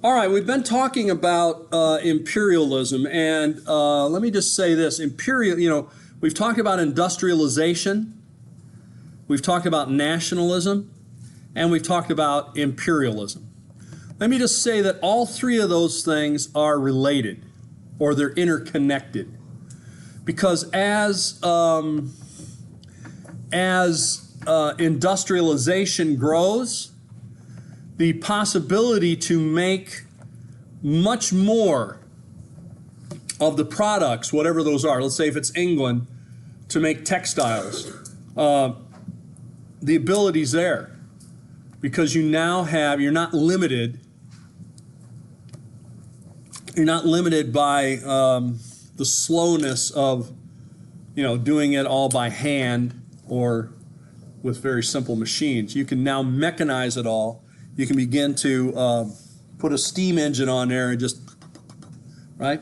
All right, we've been talking about imperialism, and let me just say this. We've talked about industrialization, we've talked about nationalism, and we've talked about imperialism. Let me just say that all three of those things are related, or they're interconnected. Because as industrialization grows, the possibility to make much more of the products, whatever those are, let's say if it's England, to make textiles, the ability's there. Because you now have, you're not limited by the slowness of, doing it all by hand or with very simple machines. You can now mechanize it all. You can begin to put a steam engine on there and just, right?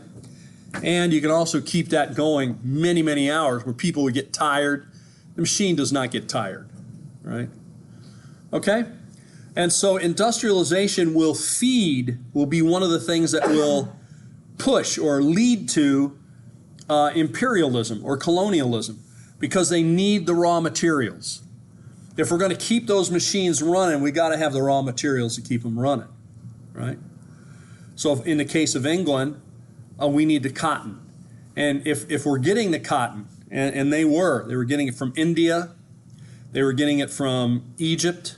And you can also keep that going many, many hours where people would get tired. The machine does not get tired, right? Okay? And so industrialization will be one of the things that will push or lead to imperialism or colonialism, because they need the raw materials. If we're going to keep those machines running, we got to have the raw materials to keep them running, right? So in the case of England, we need the cotton. And if we're getting the cotton, and they were getting it from India, they were getting it from Egypt,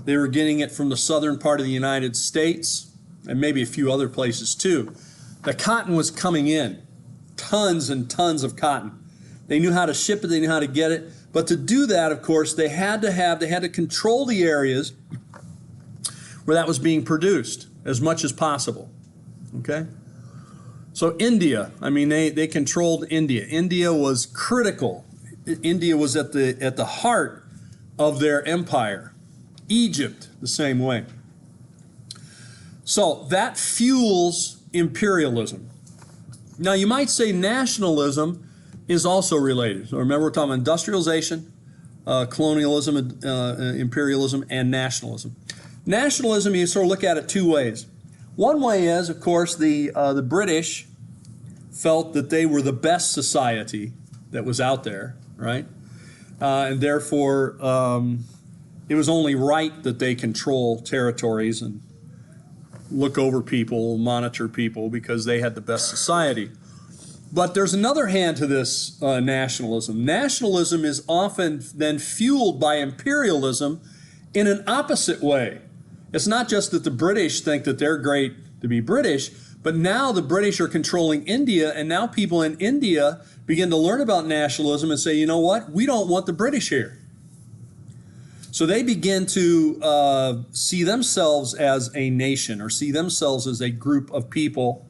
they were getting it from the southern part of the United States, and maybe a few other places too. The cotton was coming in, tons and tons of cotton. They knew how to ship it, they knew how to get it. But to do that, of course, they had to control the areas where that was being produced as much as possible. Okay? So India, they controlled India. India was critical. India was at the heart of their empire. Egypt, the same way. So that fuels imperialism. Now you might say nationalism is also related. So remember, we're talking about industrialization, colonialism, imperialism, and nationalism. Nationalism, you sort of look at it two ways. One way is, of course, the British felt that they were the best society that was out there, right? And therefore, it was only right that they control territories and look over people, monitor people, because they had the best society. But there's another hand to this nationalism. Nationalism is often then fueled by imperialism in an opposite way. It's not just that the British think that they're great to be British, but now the British are controlling India, and now people in India begin to learn about nationalism and say, you know what, we don't want the British here. So they begin to see themselves as a nation, or see themselves as a group of people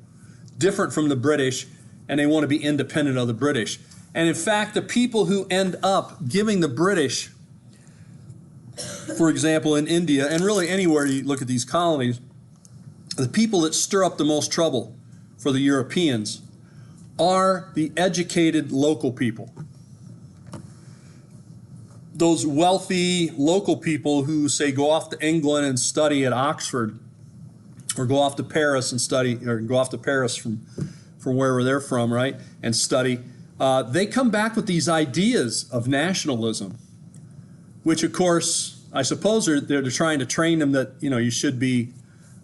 different from the British, and they want to be independent of the British. And in fact, the people who end up giving the British, for example, in India, and really anywhere you look at these colonies, the people that stir up the most trouble for the Europeans are the educated local people. Those wealthy local people who, say, go off to England and study at Oxford, or go off to Paris and study, or go off to Paris from wherever they're from, right, and study, they come back with these ideas of nationalism, which, of course, I suppose they're trying to train them that, you should be,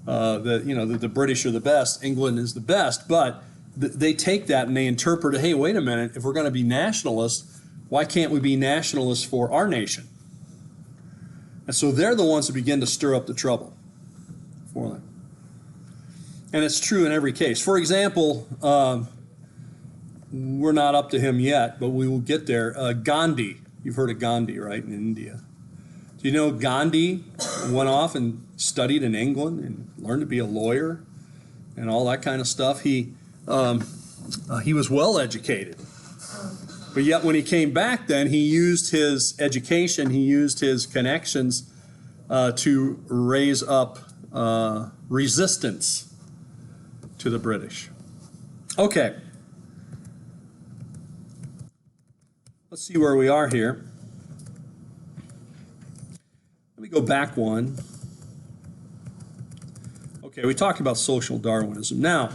that the British are the best, England is the best, but they take that and they interpret it, hey, wait a minute, if we're going to be nationalists, why can't we be nationalists for our nation? And so they're the ones that begin to stir up the trouble for them. And it's true in every case. For example, we're not up to him yet, but we will get there. Gandhi. You've heard of Gandhi, right, in India. Do you know Gandhi went off and studied in England and learned to be a lawyer and all that kind of stuff? He was well educated. But yet when he came back then, he used his education, he used his connections to raise up resistance to the British. Okay. Let's see where we are here. Let me go back one. Okay, we talked about social Darwinism. Now,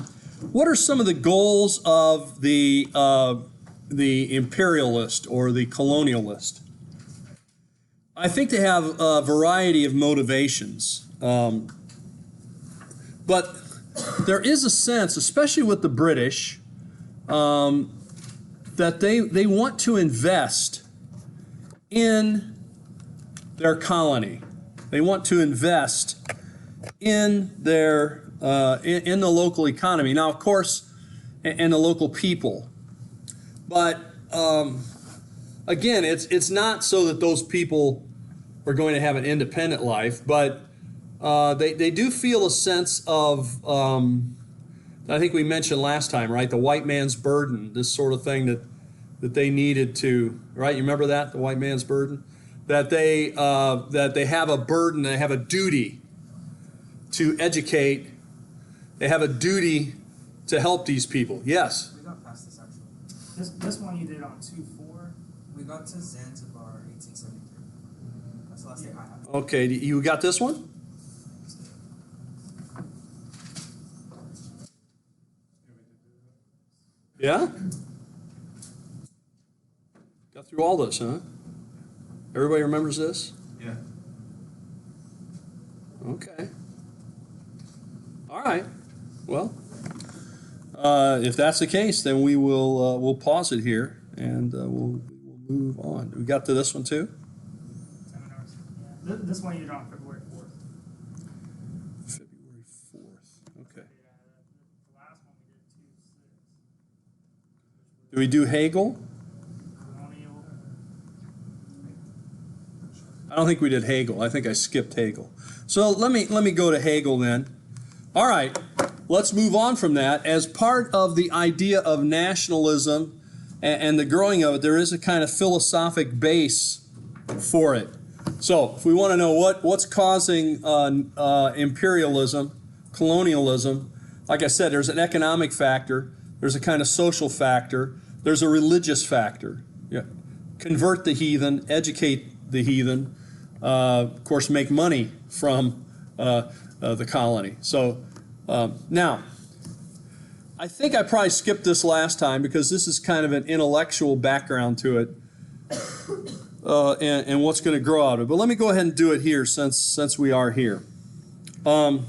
what are some of the goals of the imperialist or the colonialist? I think they have a variety of motivations. But there is a sense, especially with the British, that they want to invest in their colony. They want to invest in their in the local economy. Now, of course, and the local people. But again, it's not so that those people are going to have an independent life, but they do feel a sense of, I think we mentioned last time, right? The white man's burden, this sort of thing that they needed to, right? You remember that, the white man's burden? That they have a burden, they have a duty to educate, they have a duty to help these people. Yes? We got past this actually. This one you did on 2-4. We got to Zanzibar 1873. That's the last thing I have. Okay, you got this one? Yeah? Got through all this, huh? Everybody remembers this? Yeah. Okay. All right. Well, if that's the case, then we will we'll pause it here and we'll move on. We got to this one too? Seminars. Yeah. This one you did on February 4th. February 4th. Okay. The last one we did 2-6. Do we do Hegel? Colonial. I don't think we did Hegel. I think I skipped Hegel. So let me go to Hegel then. All right, let's move on from that. As part of the idea of nationalism and the growing of it, there is a kind of philosophic base for it. So if we want to know what's causing imperialism, colonialism, like I said, there's an economic factor, there's a kind of social factor, there's a religious factor. Yeah. Convert the heathen, educate the heathen, of course, make money from the colony. So now, I think I probably skipped this last time because this is kind of an intellectual background to it and what's going to grow out of it. But let me go ahead and do it here since we are here. There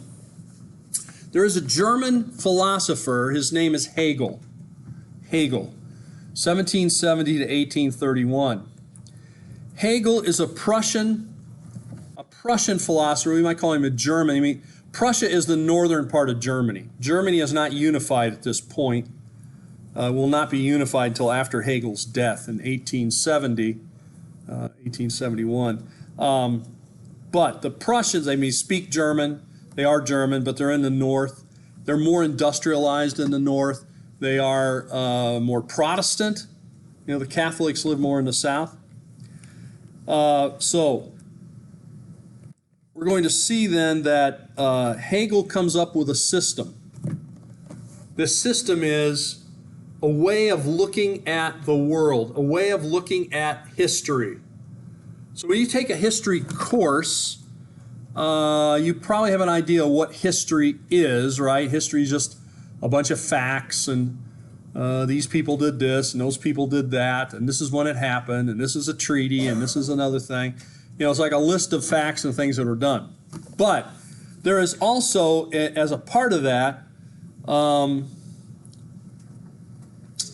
is a German philosopher. His name is Hegel. Hegel, 1770 to 1831. Hegel is a Prussian philosopher. We might call him a German. I mean, Prussia is the northern part of Germany. Germany is not unified at this point. Will not be unified until after Hegel's death in 1871. But the Prussians, speak German. They are German, but they're in the north. They're more industrialized in the north. They are more Protestant. You know, the Catholics live more in the south. So we're going to see then that Hegel comes up with a system. This system is a way of looking at the world, a way of looking at history. So when you take a history course, you probably have an idea of what history is, right? History is just a bunch of facts, and these people did this, and those people did that, and this is when it happened, and this is a treaty, and this is another thing. You know, it's like a list of facts and things that are done. But there is also, as a part of that,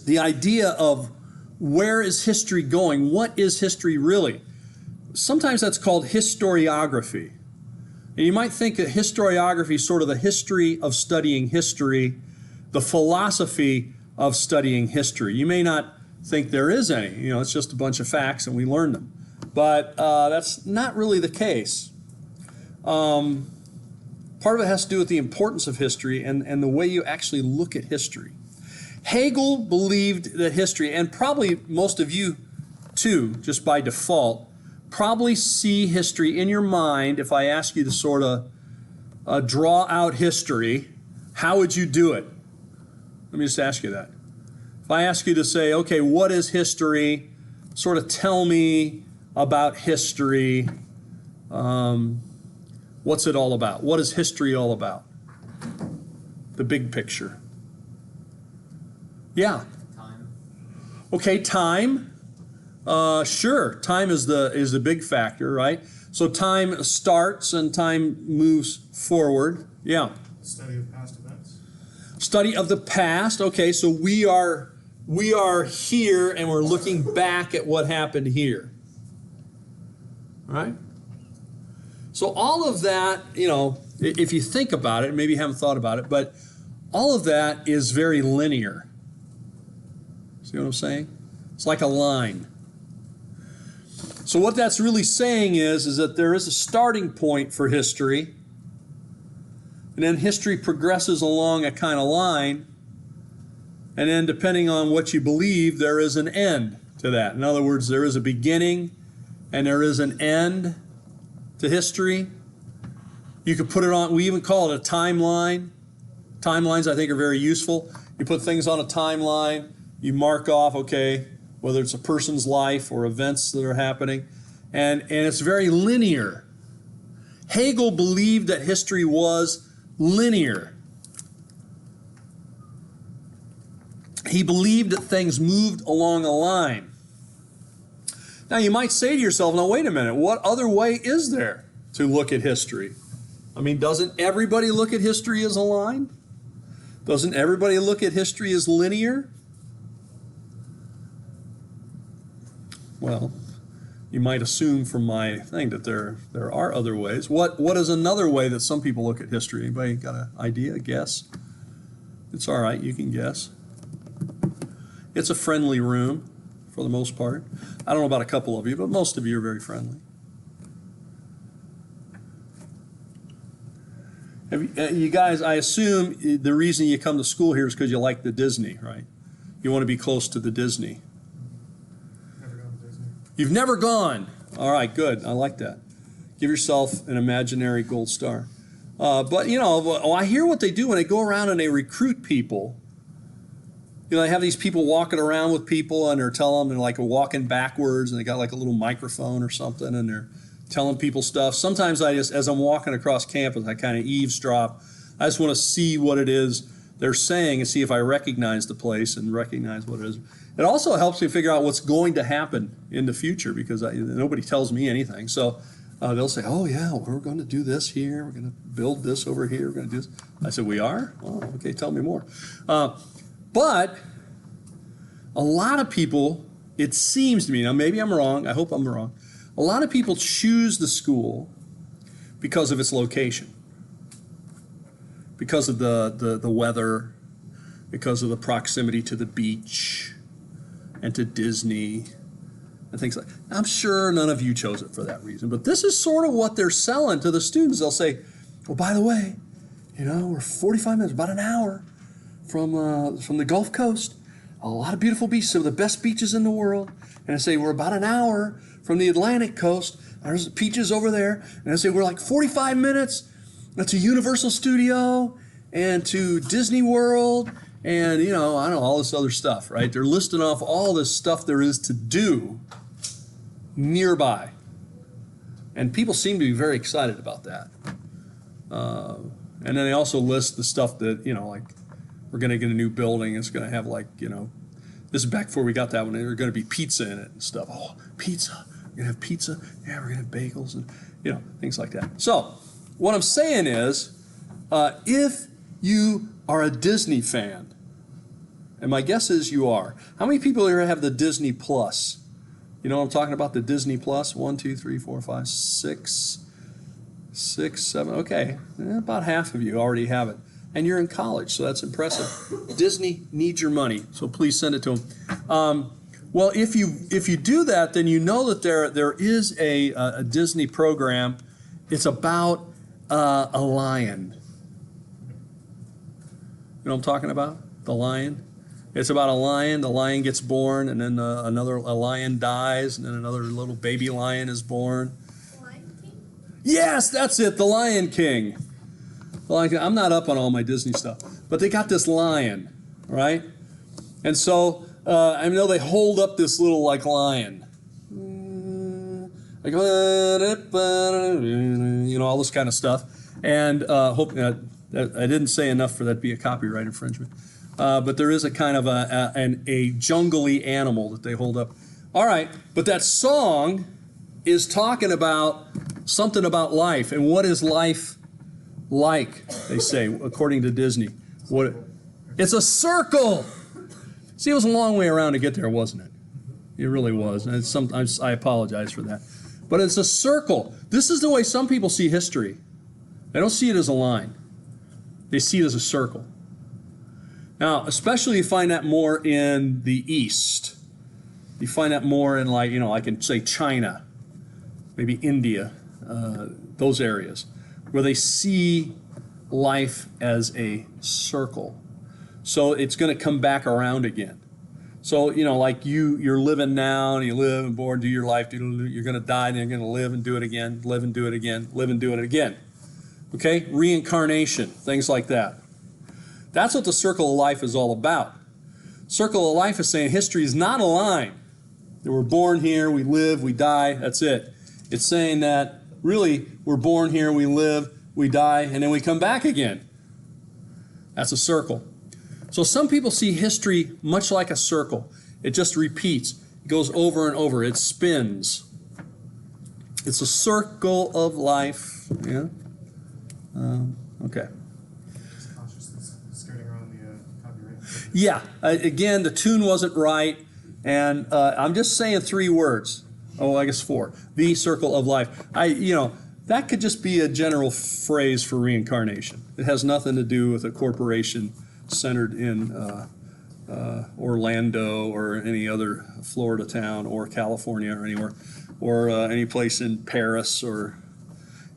the idea of where is history going? What is history really? Sometimes that's called historiography. And you might think that historiography is sort of the history of studying history, the philosophy of studying history. You may not think there is any. You know, it's just a bunch of facts and we learn them. But that's not really the case. Part of it has to do with the importance of history and the way you actually look at history. Hegel believed that history, and probably most of you too, just by default, probably see history in your mind. If I ask you to sort of draw out history, how would you do it? Let me just ask you that. If I ask you to say, okay, what is history? Sort of tell me about history. What's it all about? What is history all about? The big picture. Yeah. Time. Okay, time. Sure, time is the big factor, right? So time starts and time moves forward. Yeah. Study of past events. Study of the past. Okay, so we are here and we're looking back at what happened here. Right? So all of that, if you think about it, maybe you haven't thought about it, but all of that is very linear. See what I'm saying? It's like a line. So what that's really saying is that there is a starting point for history, and then history progresses along a kind of line, and then depending on what you believe, there is an end to that. In other words, there is a beginning and there is an end to history. You could put it on, we even call it a timeline. Timelines, I think, are very useful. You put things on a timeline, you mark off, okay, whether it's a person's life or events that are happening, and it's very linear. Hegel believed that history was linear. He believed that things moved along a line. Now you might say to yourself, now wait a minute, what other way is there to look at history? I mean, doesn't everybody look at history as a line? Doesn't everybody look at history as linear? Well, you might assume from my thing that there are other ways. What is another way that some people look at history? Anybody got an idea, a guess? It's all right, you can guess. It's a friendly room for the most part. I don't know about a couple of you, but most of you are very friendly. You guys, I assume the reason you come to school here is because you like the Disney, right? You want to be close to the Disney. Never gone to Disney. You've never gone. All right, good. I like that. Give yourself an imaginary gold star. But, I hear what they do when they go around and they recruit people. They have these people walking around with people and they're telling them they're like walking backwards and they got like a little microphone or something and they're telling people stuff. Sometimes as I'm walking across campus, I kind of eavesdrop. I just want to see what it is they're saying and see if I recognize the place and recognize what it is. It also helps me figure out what's going to happen in the future because nobody tells me anything. So they'll say, oh yeah, we're going to do this here. We're going to build this over here. We're going to do this. I said, we are? Oh, okay, tell me more. But a lot of people, it seems to me, now maybe I'm wrong, I hope I'm wrong, a lot of people choose the school because of its location, because of the weather, because of the proximity to the beach and to Disney and things like that. I'm sure none of you chose it for that reason, but this is sort of what they're selling to the students. They'll say, well, by the way, we're 45 minutes, about an hour from the Gulf Coast, a lot of beautiful beaches, some of the best beaches in the world. And I say, we're about an hour from the Atlantic coast. There's beaches over there. And I say, we're like 45 minutes to Universal Studio and to Disney World and, I don't know, all this other stuff, right? They're listing off all this stuff there is to do nearby. And people seem to be very excited about that. And then they also list the stuff that, like, we're going to get a new building. It's going to have this is back before we got that one. There's going to be pizza in it and stuff. Oh, pizza. We're going to have pizza. Yeah, we're going to have bagels and, things like that. So what I'm saying is, if you are a Disney fan, and my guess is you are, how many people here have the Disney Plus? You know what I'm talking about, the Disney Plus? 1, 2, 3, 4, 5, 6, 7. Okay, about half of you already have it. And you're in college, so that's impressive. Disney needs your money, so please send it to them. Well, if you do that, then you know that there is a Disney program. It's about a lion. You know what I'm talking about? The lion. It's about a lion. The lion gets born, and then a lion dies, and then another little baby lion is born. The Lion King? Yes, that's it. The Lion King. I'm not up on all my Disney stuff, but they got this lion, right? And so I know they hold up this little lion, all this kind of stuff, and hope I didn't say enough for that to be a copyright infringement. But there is a kind of a jungly animal that they hold up. All right, but that song is talking about something about life. And what is life like, they say, according to Disney? It's a circle. See, it was a long way around to get there, wasn't it? It really was. And sometimes I apologize for that. But it's a circle. This is the way some people see history. They don't see it as a line. They see it as a circle. Now, especially you find that more in the East. You find that more in like in say China, maybe India, those areas, where they see life as a circle. So it's going to come back around again. So, like you're living now, and you live and born, do your life, you're going to die, and you're going to live and do it again, live and do it again, live and do it again. Okay? Reincarnation, things like that. That's what the circle of life is all about. Circle of life is saying history is not a line. That we're born here, we live, we die, that's it. It's saying that really we're born here, we live, we die, and then we come back again. That's a circle. So some people see history much like a circle. It just repeats. It goes over and over. It spins. It's a circle of life. Yeah? Okay. Just consciously skirting around the copyright. Yeah. Again, the tune wasn't right. And I'm just saying 3 words. Oh, I guess 4. The circle of life. That could just be a general phrase for reincarnation. It has nothing to do with a corporation centered in Orlando or any other Florida town or California or anywhere, or any place in Paris or,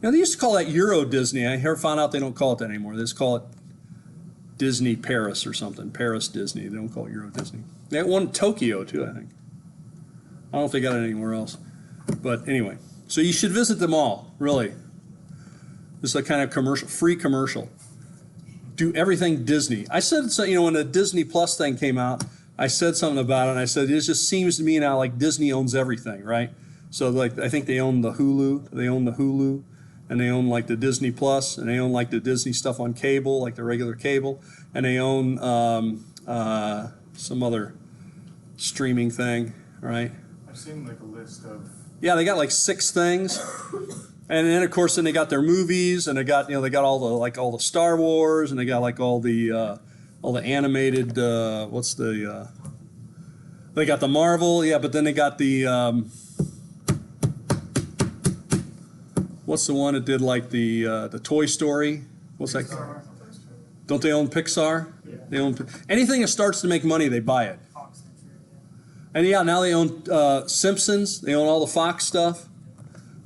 they used to call that Euro Disney. I here found out they don't call it that anymore. They just call it Disney Paris or something. Paris Disney. They don't call it Euro Disney. They got one in Tokyo too, I think. I don't know if they got it anywhere else. But anyway, so you should visit them all, really. This is a kind of free commercial. Do everything Disney. I said, so, when the Disney Plus thing came out, I said something about it, and I said, it just seems to me now like Disney owns everything, right? So, like, I think they own the Hulu, and they own, like, the Disney Plus, and they own, like, the Disney stuff on cable, like the regular cable, and they own some other streaming thing, right? I've seen, like, a list of... Yeah, they got, like, 6 things. And then, of course, then they got their movies, and they got all the Star Wars, and they got like all the animated. They got the Marvel, yeah, but then they got the what's the one that did like the Toy Story? What's that? Pixar. Don't they own Pixar? Yeah. They own anything that starts to make money, they buy it. Fox Century, yeah. And yeah, now they own Simpsons. They own all the Fox stuff.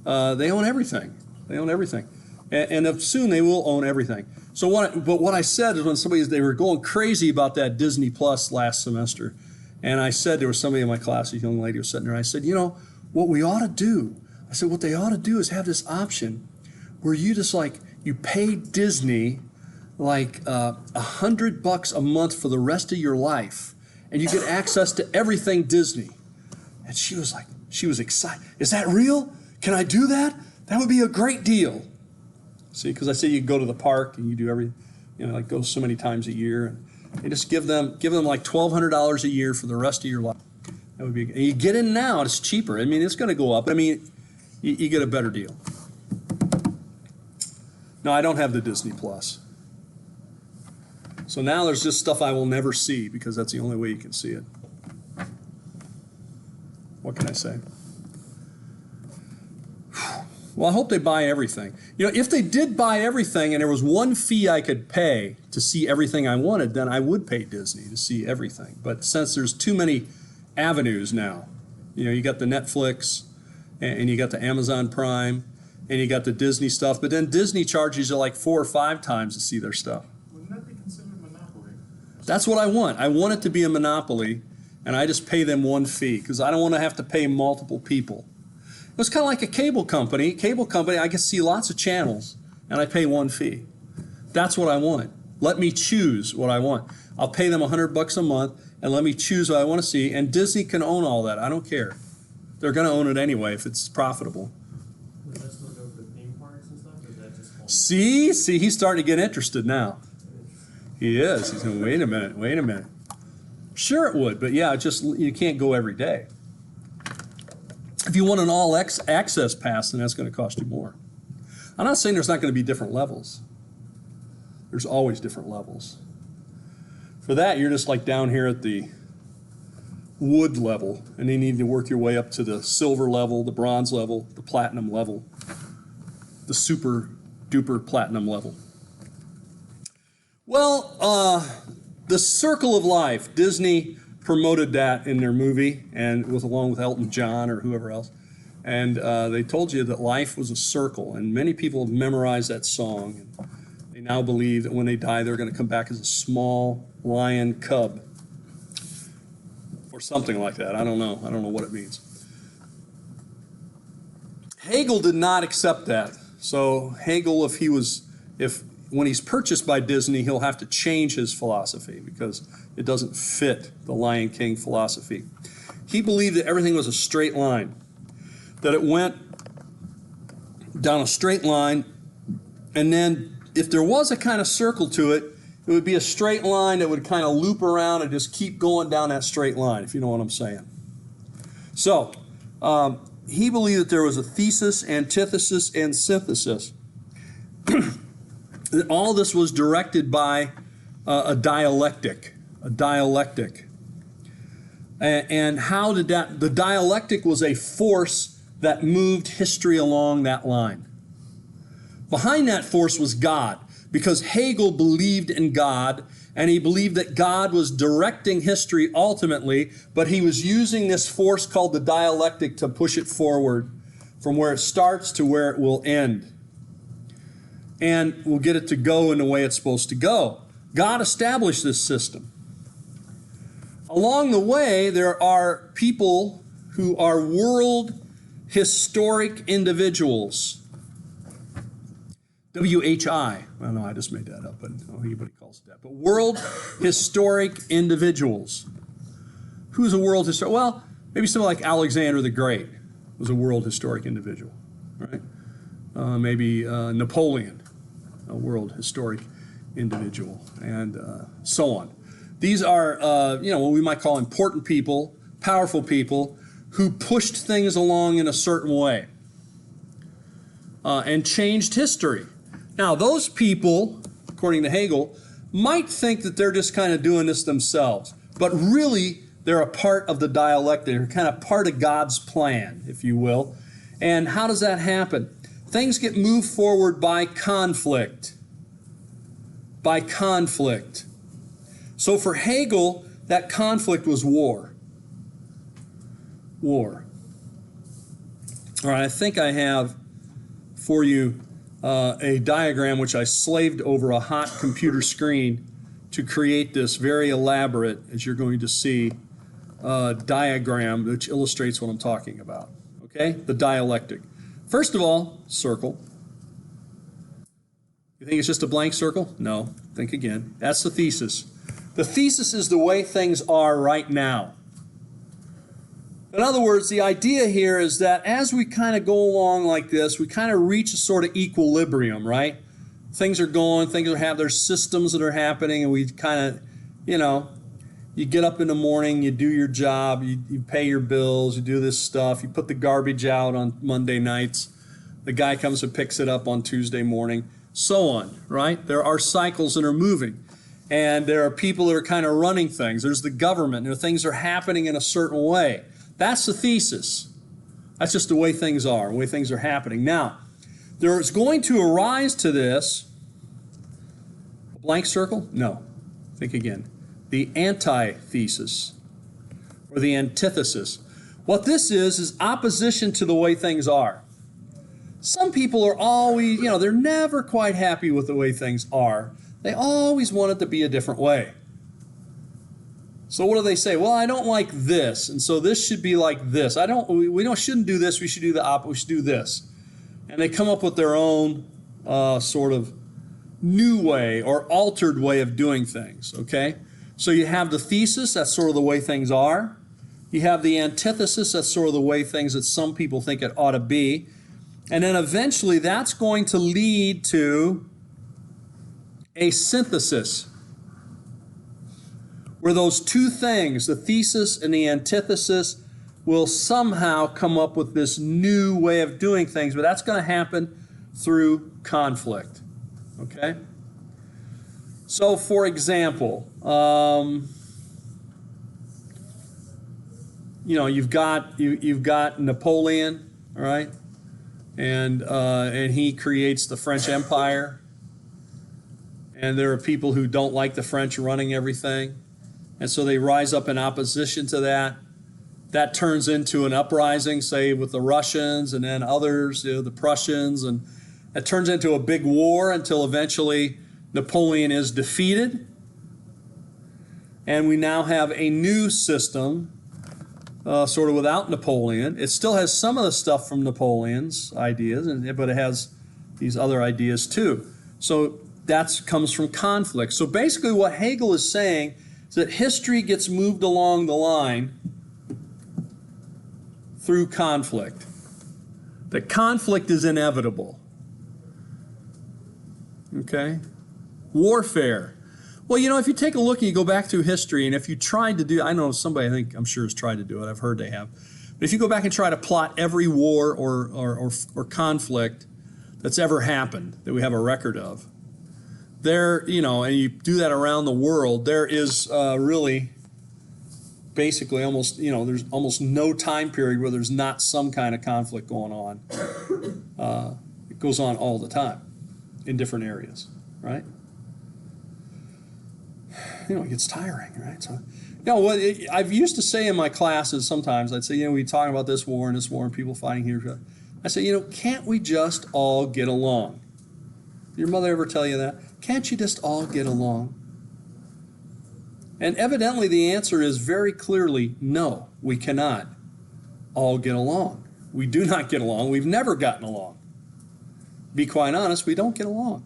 They own everything. They own everything, and soon they will own everything. So what I said is when they were going crazy about that Disney Plus last semester, and I said there was somebody in my class, a young lady was sitting there. I said, what we ought to do? I said what they ought to do is have this option where you just you pay Disney like $100 a month for the rest of your life, and you get access to everything Disney. And she was excited. Is that real? Can I do that? That would be a great deal. See, because I said you go to the park and you do everything, go so many times a year, and you just give them like $1,200 a year for the rest of your life. That would be. And you get in now, and it's cheaper. I mean, it's going to go up. I mean, you get a better deal. No, I don't have the Disney Plus. So now there's just stuff I will never see because that's the only way you can see it. What can I say? Well, I hope they buy everything. If they did buy everything and there was one fee I could pay to see everything I wanted, then I would pay Disney to see everything. But since there's too many avenues now, you got the Netflix and you got the Amazon Prime and you got the Disney stuff, but then Disney charges you like 4 or 5 times to see their stuff. Wouldn't that be considered monopoly? That's what I want. I want it to be a monopoly, and I just pay them one fee because I don't want to have to pay multiple people. It's kind of like a cable company. Cable company, I can see lots of channels, and I pay one fee. That's what I want. Let me choose what I want. I'll pay them $100 a month, and let me choose what I want to see. And Disney can own all that. I don't care. They're going to own it anyway if it's profitable. Would that still go for theme parks and stuff, or is that just See, he's starting to get interested now. He is. He's going, wait a minute. Sure it would, but yeah, you can't go every day. If you want an all-access pass, then that's going to cost you more. I'm not saying there's not going to be different levels. There's always different levels. For that, you're just like down here at the wood level, and you need to work your way up to the silver level, the bronze level, the platinum level, the super duper platinum level. Well, the circle of life, Disney promoted that in their movie, and along with Elton John or whoever else. And they told you that life was a circle, and many people have memorized that song. And they now believe that when they die, they're going to come back as a small lion cub or something like that. I don't know what it means. Hegel did not accept that. So Hegel, if when he's purchased by Disney, he'll have to change his philosophy because it doesn't fit the Lion King philosophy. He believed that everything was a straight line, that it went down a straight line, and then if there was a kind of circle to it, it would be a straight line that would kind of loop around and just keep going down that straight line, if you know what I'm saying. So, he believed that there was a thesis, antithesis, and synthesis. That all this was directed by a dialectic. And how did that, the dialectic was a force that moved history along that line. Behind that force was God, because Hegel believed in God, and he believed that God was directing history ultimately, but he was using this force called the dialectic to push it forward from where it starts to where it will end. And we'll get it to go in the way it's supposed to go. God established this system. Along the way, there are people who are world historic individuals. WHI. Well, no, I just made that up, but anybody calls it that. But world historic individuals. Who's a world historic? Well, maybe someone like Alexander the Great was a world historic individual, right? Maybe Napoleon, a world historic individual, and so on. These are, what we might call important people, powerful people, who pushed things along in a certain way and changed history. Now, those people, according to Hegel, might think that they're just kind of doing this themselves, but really they're a part of the dialectic. They're kind of part of God's plan, if you will. And how does that happen? Things get moved forward by conflict. By conflict. So for Hegel, that conflict was war. War. All right, I think I have for you a diagram which I slaved over a hot computer screen to create this very elaborate, as you're going to see, diagram which illustrates what I'm talking about. Okay, the dialectic. First of all, circle. You think it's just a blank circle? No, think again. That's the thesis. The thesis is the way things are right now. In other words, the idea here is that as we kind of go along like this, we kind of reach a sort of equilibrium, right? Things are going, there's systems that are happening, and we kind of, you get up in the morning, you do your job, you pay your bills, you do this stuff, you put the garbage out on Monday nights, the guy comes and picks it up on Tuesday morning, so on, right? There are cycles that are moving, and there are people that are kind of running things. There's the government, things are happening in a certain way. That's the thesis. That's just the way things are, the way things are happening. Now, there is going to arise to this a blank circle? No. Think again. The antithesis or the antithesis. What this is opposition to the way things are. Some people are always, they're never quite happy with the way things are. They always want it to be a different way. So what do they say? Well, I don't like this, and so this should be like this. We shouldn't do this. We should do the opposite. We should do this. And they come up with their own sort of new way or altered way of doing things, okay? So you have the thesis, that's sort of the way things are. You have the antithesis, that's sort of the way things that some people think it ought to be. And then eventually that's going to lead to a synthesis, where those two things, the thesis and the antithesis, will somehow come up with this new way of doing things, but that's going to happen through conflict. Okay? So, for example, you've got Napoleon, all right, and he creates the French Empire, and there are people who don't like the French running everything, and so they rise up in opposition to that. That turns into an uprising, say, with the Russians and then others, the Prussians, and it turns into a big war until eventually Napoleon is defeated. And we now have a new system, sort of without Napoleon. It still has some of the stuff from Napoleon's ideas, but it has these other ideas too. So that comes from conflict. So basically what Hegel is saying is that history gets moved along the line through conflict. That conflict is inevitable. Okay? Warfare. Well, if you take a look and you go back through history, and if you tried to do, I know somebody, I'm sure has tried to do it, I've heard they have, but if you go back and try to plot every war or conflict that's ever happened, that we have a record of, there, and you do that around the world, there is really basically almost, there's almost no time period where there's not some kind of conflict going on. It goes on all the time in different areas, right? It gets tiring, right? So, what I've used to say in my classes sometimes, I'd say, we talk about this war and people fighting here. I say, can't we just all get along? Did your mother ever tell you that? Can't you just all get along? And evidently the answer is very clearly, no, we cannot all get along. We do not get along. We've never gotten along. To be quite honest, we don't get along.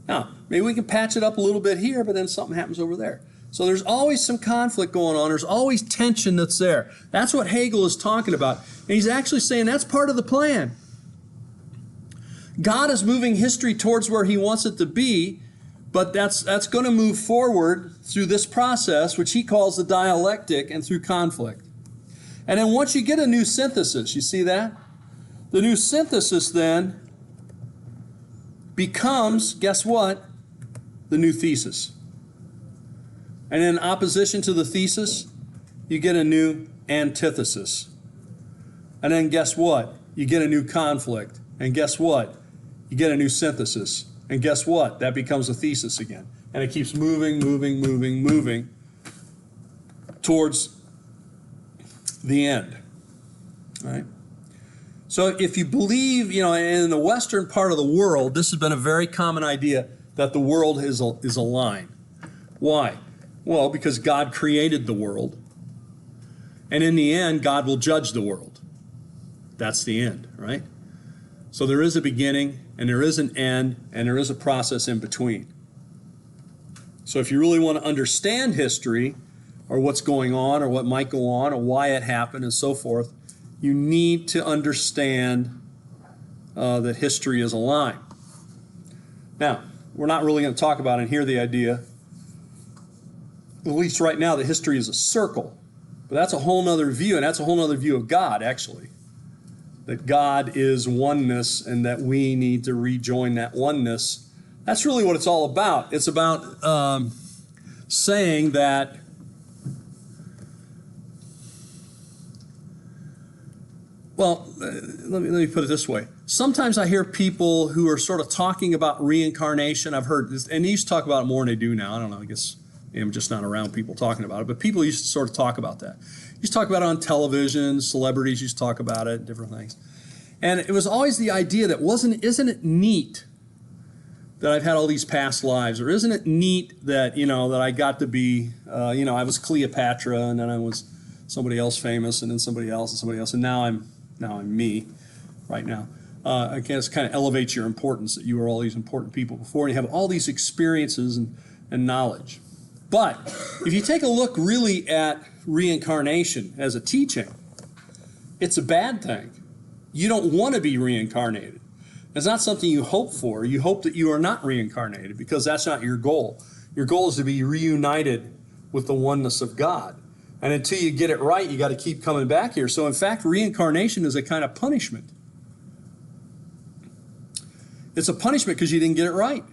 Now, maybe we can patch it up a little bit here, but then something happens over there. So there's always some conflict going on. There's always tension that's there. That's what Hegel is talking about. And he's actually saying that's part of the plan. God is moving history towards where he wants it to be, but that's going to move forward through this process, which he calls the dialectic, and through conflict. And then once you get a new synthesis, you see that? The new synthesis then becomes, guess what? The new thesis. And in opposition to the thesis, you get a new antithesis. And then guess what? You get a new conflict. And guess what? You get a new synthesis. And guess what? That becomes a thesis again. And it keeps moving towards the end. All right? So if you believe, in the Western part of the world, this has been a very common idea that the world is a line. Why? Well, because God created the world. And in the end, God will judge the world. That's the end, right? So there is a beginning, and there is an end, and there is a process in between. So if you really want to understand history, or what's going on, or what might go on, or why it happened, and so forth, you need to understand that history is a line. Now, we're not really going to talk about and hear the idea, at least right now, that history is a circle. But that's a whole other view, and that's a whole other view of God, actually. That God is oneness, and that we need to rejoin that oneness. That's really what it's all about. It's about saying that let me put it this way. Sometimes I hear people who are sort of talking about reincarnation. I've heard this, and they used to talk about it more than they do now. I don't know, I guess I'm just not around people talking about it, but people used to sort of talk about that. Used to talk about it on television, celebrities used to talk about it, different things. And it was always the idea that isn't it neat that I've had all these past lives, or isn't it neat that, that I got to be, I was Cleopatra, and then I was somebody else famous, and then somebody else, and now I'm me right now. I guess kind of elevates your importance that you were all these important people before, and you have all these experiences and knowledge. But if you take a look really at reincarnation as a teaching, it's a bad thing. You don't want to be reincarnated. It's not something you hope for. You hope that you are not reincarnated because that's not your goal. Your goal is to be reunited with the oneness of God. And until you get it right, you got to keep coming back here. So in fact, reincarnation is a kind of punishment. It's a punishment because you didn't get it right.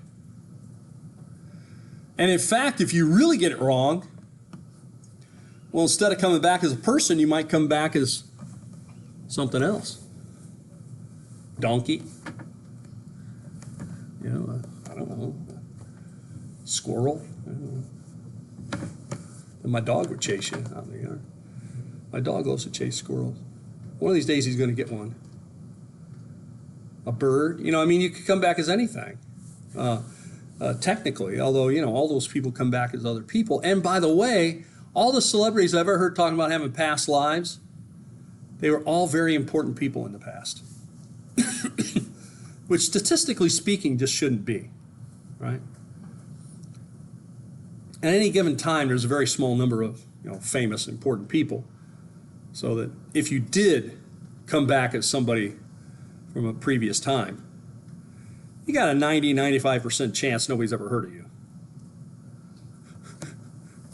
And in fact, if you really get it wrong, well, instead of coming back as a person, you might come back as something else. Donkey. You know, I don't know. Squirrel. I don't know. And my dog would chase you out in the yard. My dog loves to chase squirrels. One of these days he's going to get one. A bird. You know, I mean, you could come back as anything. Technically, although, you know, all those people come back as other people. And by the way, all the celebrities I've ever heard talking about having past lives, they were all very important people in the past. Which statistically speaking just shouldn't be, right? At any given time, there's a very small number of, you know, famous, important people. So that if you did come back as somebody from a previous time, you got a 90-95% chance nobody's ever heard of you.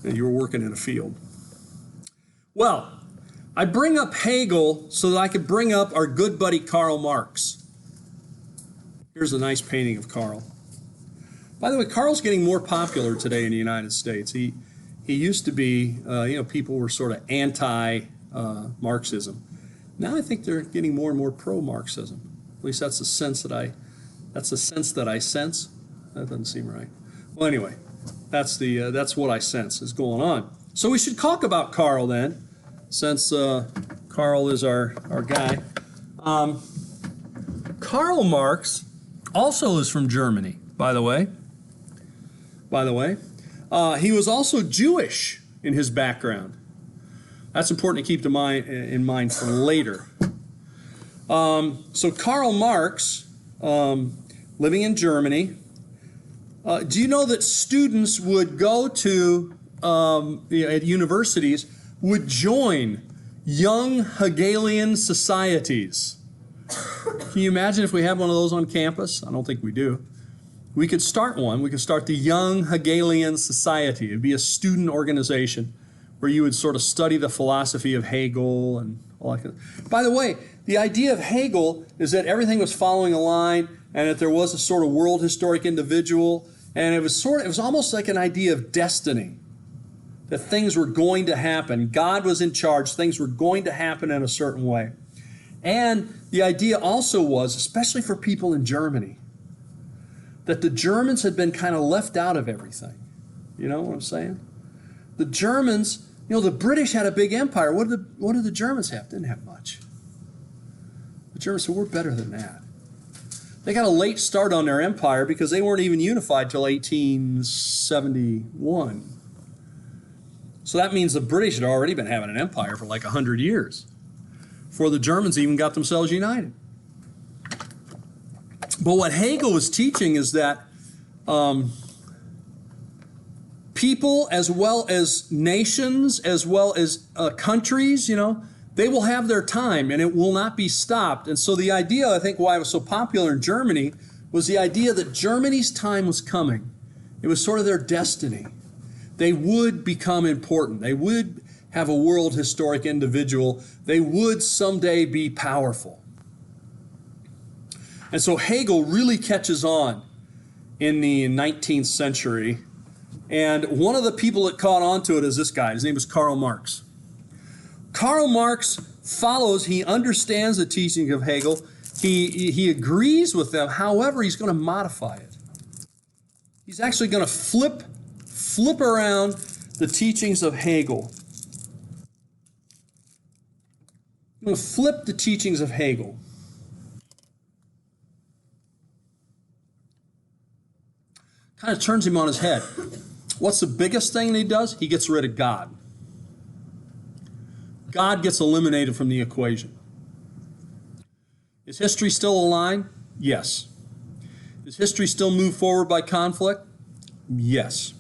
And you were working in a field. Well, I bring up Hegel so that I could bring up our good buddy Karl Marx. Here's a nice painting of Karl. By the way, Karl's getting more popular today in the United States. He used to be, you know, people were sort of anti-Marxism. Now I think they're getting more and more pro-Marxism. At least that's the sense that I sense. That doesn't seem right. Well, anyway, that's what I sense is going on. So we should talk about Karl then, since Karl is our guy. Karl Marx also is from Germany, by the way. He was also Jewish in his background. That's important to keep in mind for later. So Karl Marx, living in Germany, do you know that students would go to, at universities, would join young Hegelian societies? Can you imagine if we had one of those on campus? I don't think we do. We could start one. We could start the Young Hegelian Society. It'd be a student organization where you would sort of study the philosophy of Hegel and all that. By the way, the idea of Hegel is that everything was following a line and that there was a sort of world historic individual, and it was almost like an idea of destiny, that things were going to happen. God was in charge. Things were going to happen in a certain way. And the idea also was, especially for people in Germany, that the Germans had been kind of left out of everything. You know what I'm saying? The Germans, you know, the British had a big empire. What did the Germans have? Didn't have much. The Germans said, we're better than that. They got a late start on their empire because they weren't even unified till 1871. So that means the British had already been having an empire for like 100 years before the Germans even got themselves united. But what Hegel was teaching is that people, as well as nations, as well as countries, you know, they will have their time and it will not be stopped. And so the idea, I think, why it was so popular in Germany was the idea that Germany's time was coming. It was sort of their destiny. They would become important. They would have a world historic individual. They would someday be powerful. And so Hegel really catches on in the 19th century. And one of the people that caught on to it is this guy. His name is Karl Marx. Karl Marx follows, he understands the teaching of Hegel. He agrees with them. However, he's going to modify it. He's actually going to flip around the teachings of Hegel. I'm going to flip the teachings of Hegel. Kind of turns him on his head. What's the biggest thing that he does? He gets rid of God. God gets eliminated from the equation. Is history still a line? Yes. Does history still move forward by conflict? Yes.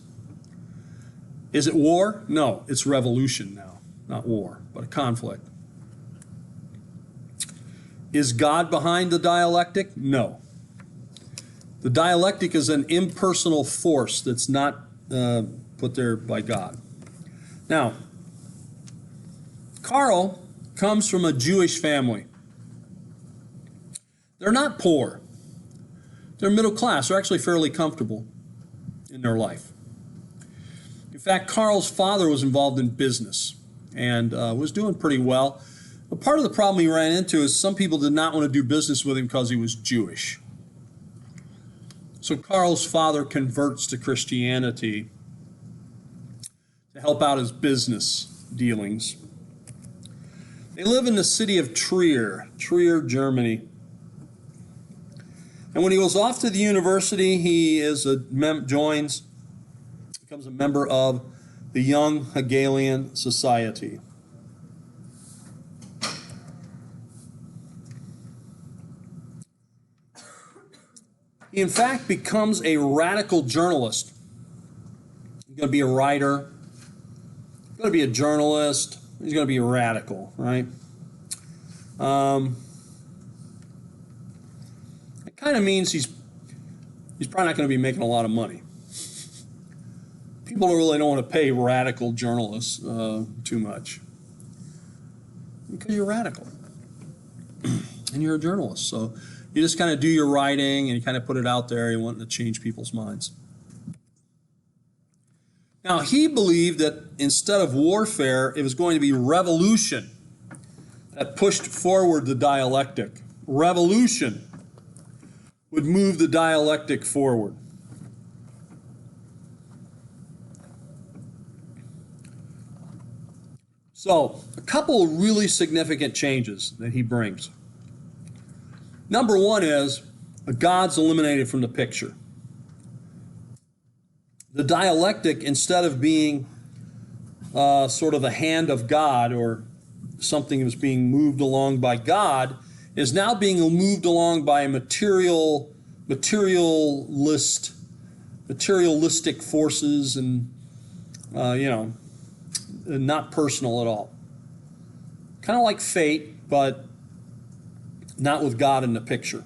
Is it war? No, it's revolution now. Not war, but a conflict. Is God behind the dialectic? No. The dialectic is an impersonal force that's not put there by God. Now, Karl comes from a Jewish family. They're not poor. They're middle class. They're actually fairly comfortable in their life. In fact, Karl's father was involved in business and was doing pretty well. But part of the problem he ran into is some people did not want to do business with him because he was Jewish. So Karl's father converts to Christianity to help out his business dealings. They live in the city of Trier, Germany. And when he goes off to the university, he becomes a member of the Young Hegelian Society. He, in fact, becomes a radical journalist. He's going to be a writer. He's going to be a journalist. He's going to be a radical, right? It kind of means he's probably not going to be making a lot of money. People really don't want to pay radical journalists too much. Because you're radical. And you're a journalist, so you just kind of do your writing and you kind of put it out there. You want to change people's minds. Now, he believed that instead of warfare, it was going to be revolution that pushed forward the dialectic. Revolution would move the dialectic forward. So, a couple of really significant changes that he brings. Number one is God's eliminated from the picture. The dialectic, instead of being sort of the hand of God or something that's being moved along by God, is now being moved along by materialistic forces and, not personal at all. Kind of like fate, but not with God in the picture.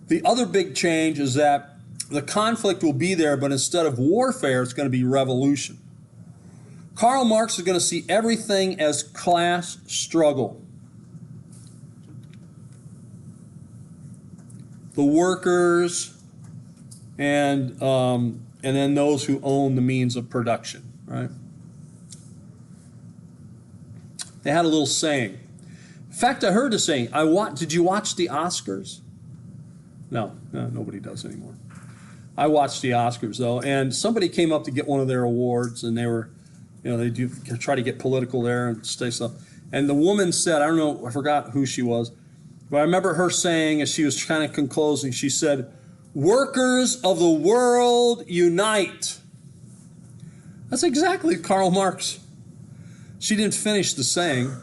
The other big change is that the conflict will be there, but instead of warfare, it's going to be revolution. Karl Marx is going to see everything as class struggle. The workers and then those who own the means of production, right? They had a little saying. In fact, I heard the saying, did you watch the Oscars? No, nobody does anymore. I watched the Oscars, though, and somebody came up to get one of their awards, and they were, they do try to get political there and say stuff. And the woman said, I don't know, I forgot who she was, but I remember her saying, as she was kind of closing, she said, "Workers of the world, unite." That's exactly Karl Marx. She didn't finish the saying,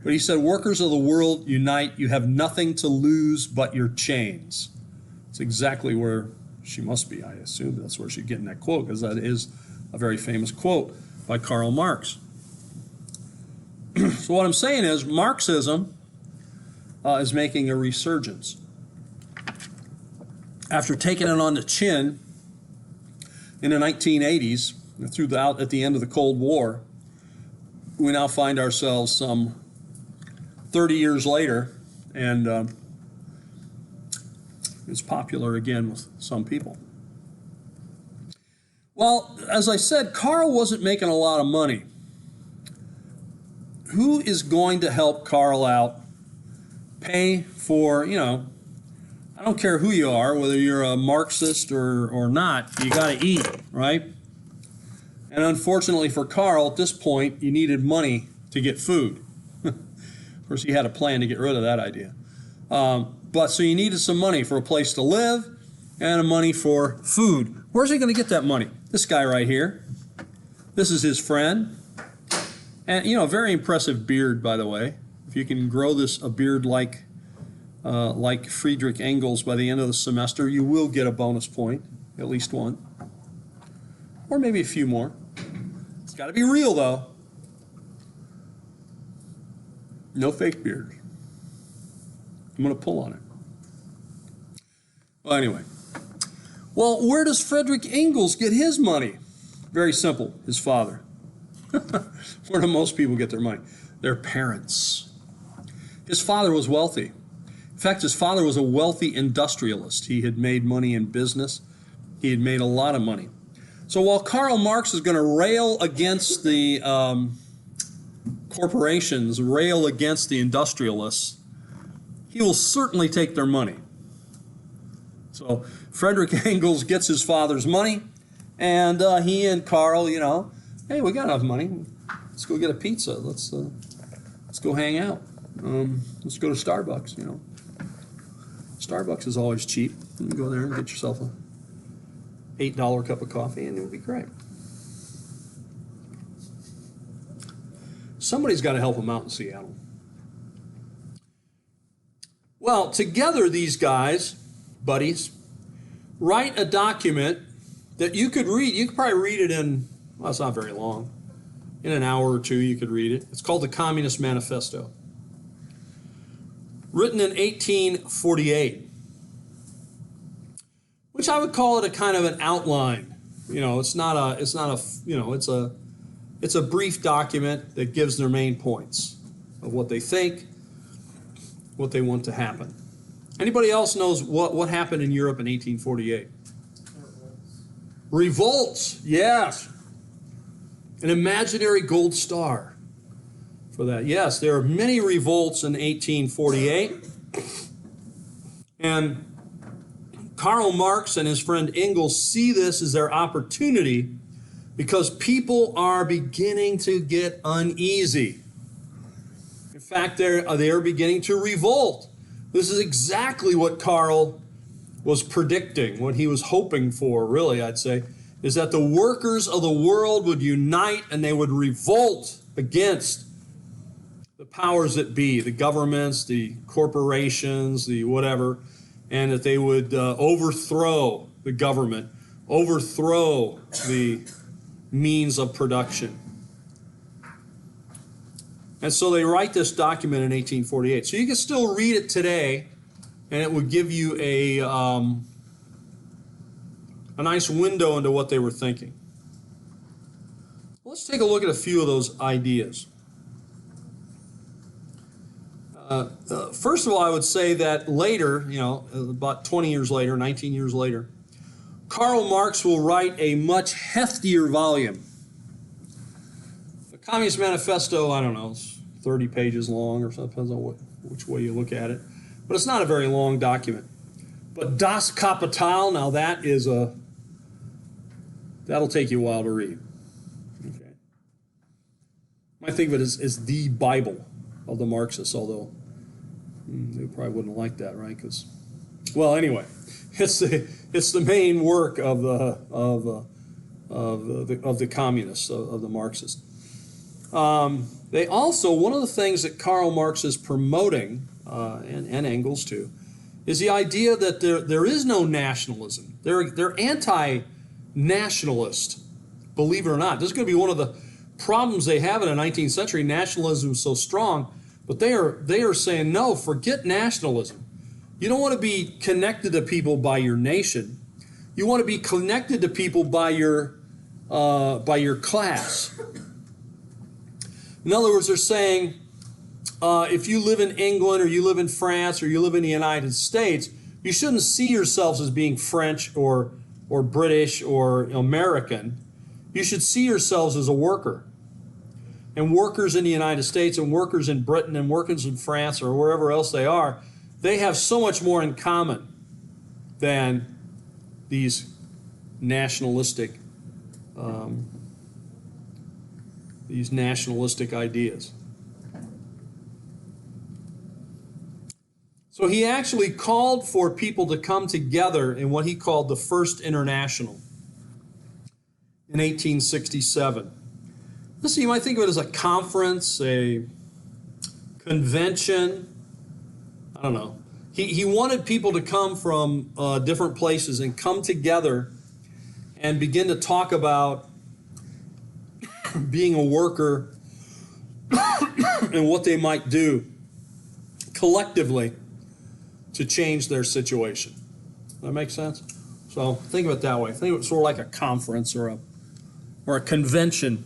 but he said, "Workers of the world, unite. You have nothing to lose but your chains." It's exactly where she must be, I assume. That's where she's getting that quote, because that is a very famous quote by Karl Marx. So what I'm saying is Marxism is making a resurgence. After taking it on the chin in the 1980s, at the end of the Cold War, we now find ourselves some 30 years later, and it's popular again with some people. Well, as I said, Karl wasn't making a lot of money. Who is going to help Karl out? Pay for, I don't care who you are, whether you're a Marxist or not, you got to eat, right? And unfortunately for Karl, at this point, you needed money to get food. Of course, he had a plan to get rid of that idea. But so you needed some money for a place to live and money for food. Where's he going to get that money? This guy right here. This is his friend. And, very impressive beard, by the way. If you can grow a beard like Friedrich Engels by the end of the semester, you will get a bonus point, at least one. Or maybe a few more. It's got to be real, though. No fake beard. I'm going to pull on it. Well, anyway. Well, where does Frederick Engels get his money? Very simple, his father. Where do most people get their money? Their parents. His father was wealthy. In fact, his father was a wealthy industrialist. He had made money in business. He had made a lot of money. So while Karl Marx is going to rail against the corporations, rail against the industrialists, he will certainly take their money. So Frederick Engels gets his father's money, and he and Karl, hey, we got enough money. Let's go get a pizza. Let's go hang out. Let's go to Starbucks. Starbucks is always cheap. You can go there and get yourself a $8 cup of coffee, and it would be great. Somebody's got to help them out in Seattle. Well, together these guys, buddies, write a document that you could read. You could probably read it in, well, it's not very long. In an hour or two, you could read it. It's called the Communist Manifesto. Written in 1848, which I would call it a kind of an outline. It's a brief document that gives their main points of what they think, what they want to happen. Anybody else knows what happened in Europe in 1848? Revolts, yes. An imaginary gold star for that. Yes, there are many revolts in 1848. And Karl Marx and his friend Engels see this as their opportunity because people are beginning to get uneasy. In fact, they're beginning to revolt. This is exactly what Karl was predicting, what he was hoping for, really, I'd say, is that the workers of the world would unite and they would revolt against the powers that be, the governments, the corporations, the whatever, and that they would overthrow the government, overthrow the means of production. And so they write this document in 1848. So you can still read it today, and it would give you a nice window into what they were thinking. Let's take a look at a few of those ideas. First of all, I would say that later, about 20 years later, 19 years later, Karl Marx will write a much heftier volume. The Communist Manifesto, I don't know, it's 30 pages long or something, depends on which way you look at it. But it's not a very long document. But Das Kapital, now that'll take you a while to read. Okay. I think of it as the Bible of the Marxists, although they probably wouldn't like that, right? Anyway, it's the main work of the communists, of the Marxists. They also, one of the things that Karl Marx is promoting, and Engels too, is the idea that there is no nationalism. They're anti-nationalist, believe it or not. This is going to be one of the problems they have in the 19th century. Nationalism is so strong, but they are saying, no, forget nationalism. You don't want to be connected to people by your nation. You want to be connected to people by your class. In other words, they're saying, if you live in England or you live in France or you live in the United States, you shouldn't see yourselves as being French or British or American. You should see yourselves as a worker. And workers in the United States and workers in Britain and workers in France or wherever else they are, they have so much more in common than these nationalistic ideas. So he actually called for people to come together in what he called the First International in 1867. Listen, you might think of it as a conference, a convention. I don't know. He wanted people to come from different places and come together and begin to talk about being a worker and what they might do collectively to change their situation. Does that make sense? So think of it that way. Think of it sort of like a conference or a convention,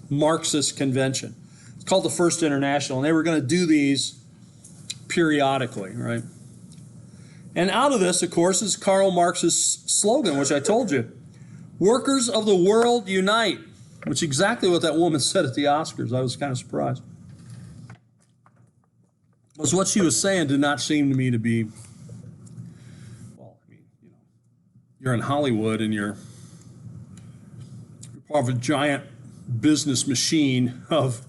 Marxist convention. It's called the First International, and they were going to do these periodically, right? And out of this, of course, is Karl Marx's slogan, which I told you. Workers of the world unite, which is exactly what that woman said at the Oscars. I was kind of surprised. Because what she was saying did not seem to me to be, well, I mean, you know, you're in Hollywood and you're part of a giant business machine of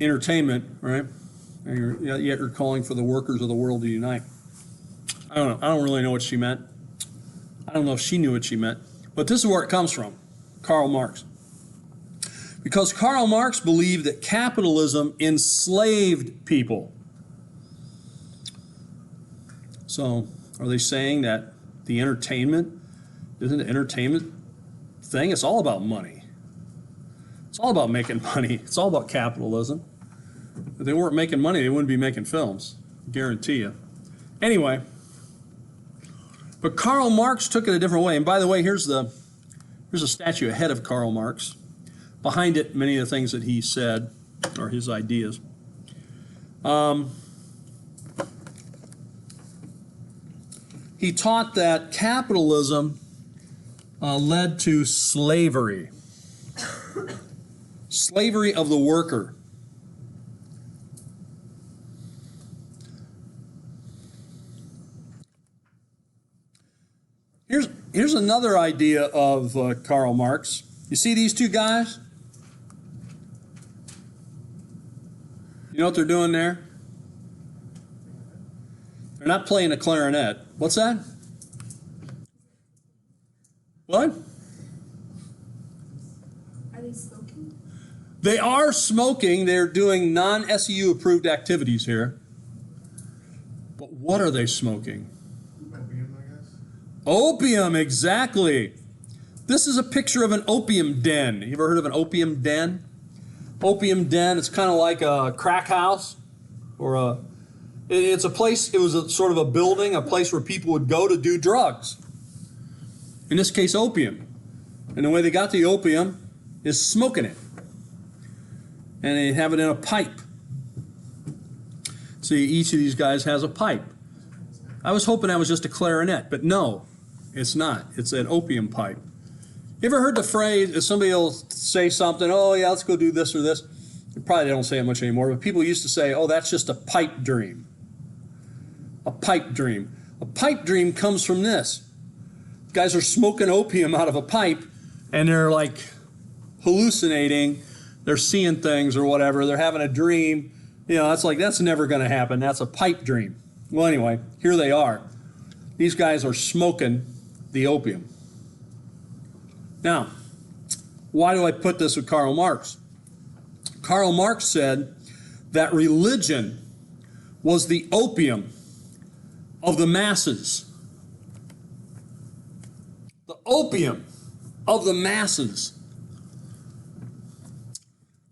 entertainment, right? And yet you're calling for the workers of the world to unite. I don't know. I don't really know what she meant. I don't know if she knew what she meant. But this is where it comes from, Karl Marx. Because Karl Marx believed that capitalism enslaved people. So are they saying that the entertainment isn't an entertainment thing? It's all about money. It's all about making money. It's all about capitalism. If they weren't making money, they wouldn't be making films. I guarantee you. Anyway, but Karl Marx took it a different way. And by the way, here's a statue ahead of Karl Marx. Behind it, many of the things that he said, or his ideas. He taught that capitalism led to slavery. Slavery of the worker. Here's another idea of Karl Marx. You see these two guys? You know what they're doing there? They're not playing a clarinet. What's that? What? Are they smoking? They are smoking. They're doing non-SEU approved activities here. But what are they smoking? Opium, I guess. Opium, exactly. This is a picture of an opium den. You ever heard of an opium den? Opium den, it's kind of like a crack house or it's a place, it was a sort of a building, a place where people would go to do drugs. In this case, opium. And the way they got the opium is smoking it. And they have it in a pipe. See, each of these guys has a pipe. I was hoping that was just a clarinet, but no, it's not. It's an opium pipe. You ever heard the phrase, if somebody will say something, oh yeah, let's go do this or this. Probably they don't say it much anymore, but people used to say, oh, that's just a pipe dream. A pipe dream. A pipe dream comes from this. Guys are smoking opium out of a pipe, and they're like hallucinating. They're seeing things or whatever. They're having a dream. You know, that's never going to happen. That's a pipe dream. Well, anyway, here they are. These guys are smoking the opium. Now, why do I put this with Karl Marx? Karl Marx said that religion was the opium of the masses. The opium of the masses.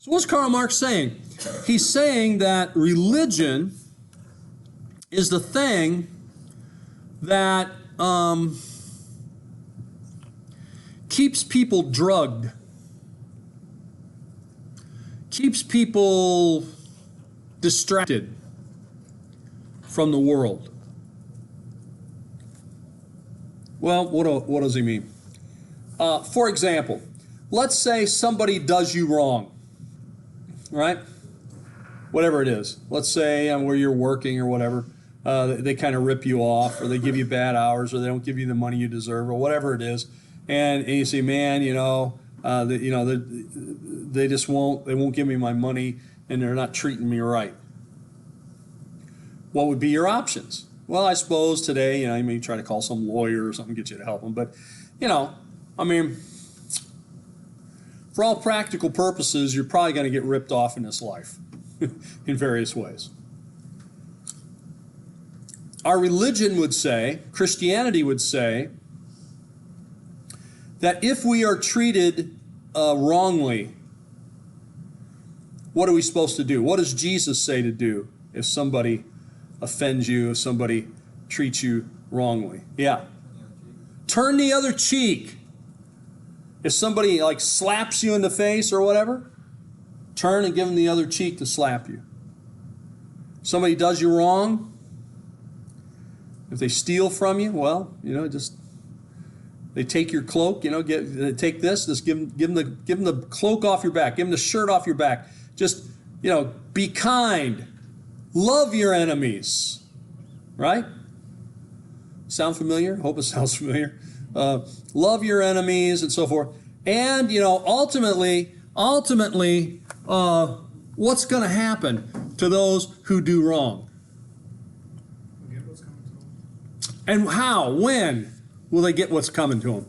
So what's Karl Marx saying? He's saying that religion is the thing that keeps people drugged, keeps people distracted from the world. Well, what does he mean? For example, let's say somebody does you wrong, right? Whatever it is. Let's say where you're working or whatever, they kind of rip you off, or they give you bad hours, or they don't give you the money you deserve, or whatever it is. And you say, man, they just won't give me my money, and they're not treating me right. What would be your options? Well, I suppose today, you may try to call some lawyer or something, get you to help them. But, for all practical purposes, you're probably going to get ripped off in this life in various ways. Our religion would say, Christianity would say, that if we are treated wrongly, what are we supposed to do? What does Jesus say to do if somebody offends you, if somebody treats you wrongly. Yeah. Turn the other cheek. If somebody like slaps you in the face or whatever, turn and give them the other cheek to slap you. Somebody does you wrong, if they steal from you, well, just they take your cloak, take this, just give them the cloak off your back, give them the shirt off your back. Just, be kind. Love your enemies. Right? Sound familiar? Hope it sounds familiar. Love your enemies and so forth. And, ultimately, what's going to happen to those who do wrong? Get what's coming to them. And how? When will they get what's coming to them?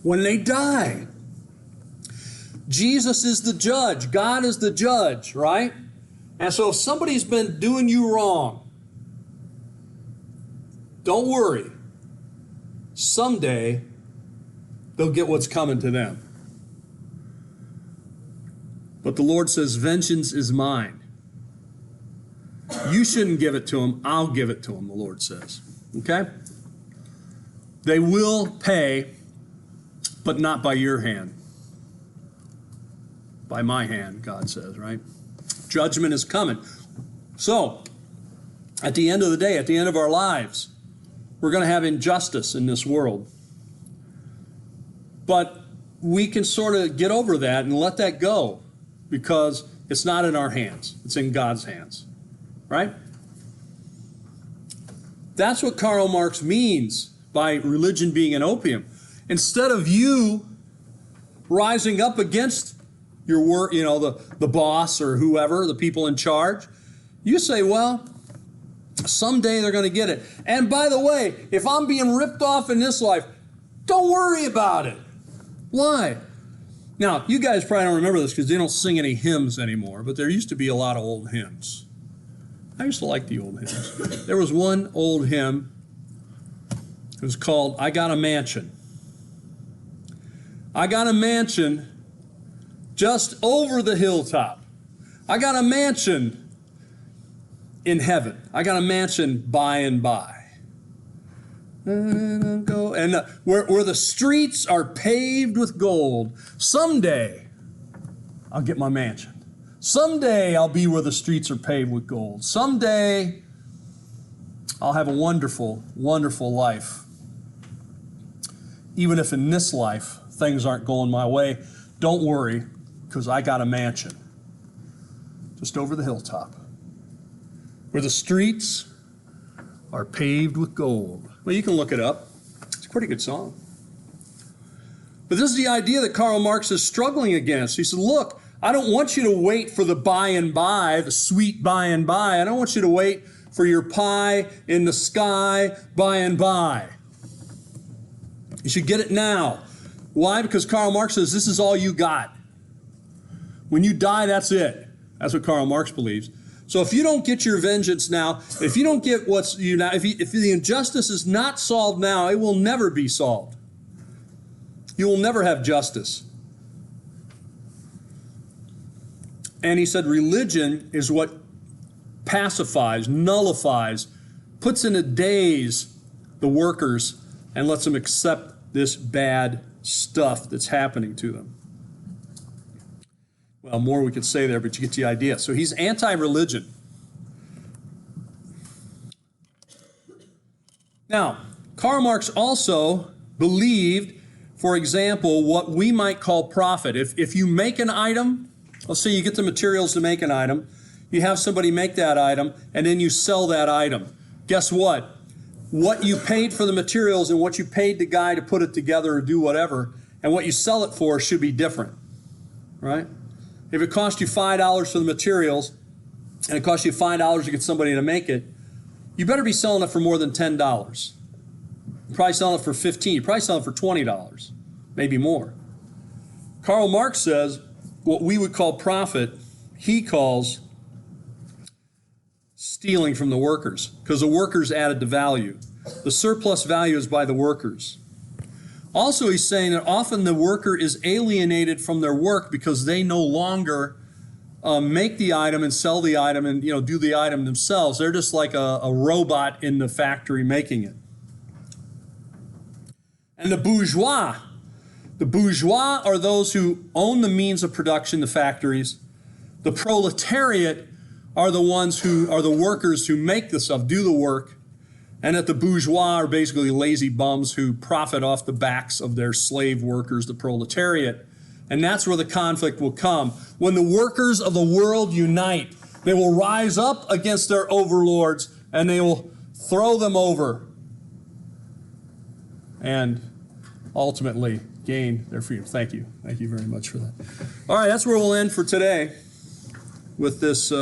When they die. Jesus is the judge. God is the judge, right? And so if somebody's been doing you wrong, don't worry. Someday, they'll get what's coming to them. But the Lord says, vengeance is mine. You shouldn't give it to them. I'll give it to them, the Lord says. Okay? They will pay, but not by your hand. By my hand, God says, right? Judgment is coming. So, at the end of the day, at the end of our lives, we're going to have injustice in this world. But we can sort of get over that and let that go because it's not in our hands. It's in God's hands, right? That's what Karl Marx means by religion being an opium. Instead of you rising up against your work, the boss or whoever, the people in charge, you say, well, someday they're going to get it. And by the way, if I'm being ripped off in this life, don't worry about it. Why? Now, you guys probably don't remember this because they don't sing any hymns anymore, but there used to be a lot of old hymns. I used to like the old hymns. There was one old hymn. It was called, I Got a Mansion. I got a mansion just over the hilltop. I got a mansion in heaven. I got a mansion by and by. And where the streets are paved with gold. Someday, I'll get my mansion. Someday, I'll be where the streets are paved with gold. Someday, I'll have a wonderful, wonderful life. Even if in this life, things aren't going my way, don't worry, because I got a mansion just over the hilltop where the streets are paved with gold. Well, you can look it up. It's a pretty good song. But this is the idea that Karl Marx is struggling against. He said, look, I don't want you to wait for the by and by, the sweet by and by. I don't want you to wait for your pie in the sky by and by. You should get it now. Why? Because Karl Marx says this is all you got. When you die, that's it. That's what Karl Marx believes. So if you don't get your vengeance now, if you don't get what's you now, if the injustice is not solved now, it will never be solved. You will never have justice. And he said religion is what pacifies, nullifies, puts in a daze the workers and lets them accept this bad stuff that's happening to them. Well, more we could say there, but you get the idea. So he's anti-religion. Now, Karl Marx also believed, for example, what we might call profit. If you make an item, let's say you get the materials to make an item, you have somebody make that item, and then you sell that item. Guess what? What you paid for the materials and what you paid the guy to put it together or do whatever, and what you sell it for should be different, right? If it cost you $5 for the materials and it costs you $5 to get somebody to make it, you better be selling it for more than $10. You're probably selling it for $15. You're probably selling it for $20, maybe more. Karl Marx says what we would call profit, he calls stealing from the workers, because the workers added the value. The surplus value is by the workers. Also, he's saying that often the worker is alienated from their work because they no longer make the item and sell the item and do the item themselves. They're just like a robot in the factory making it. And the bourgeois are those who own the means of production, the factories. The proletariat are the ones who are the workers who make the stuff, do the work. And that the bourgeois are basically lazy bums who profit off the backs of their slave workers, the proletariat. And that's where the conflict will come. When the workers of the world unite, they will rise up against their overlords and they will throw them over and ultimately gain their freedom. Thank you. Thank you very much for that. All right, that's where we'll end for today with this.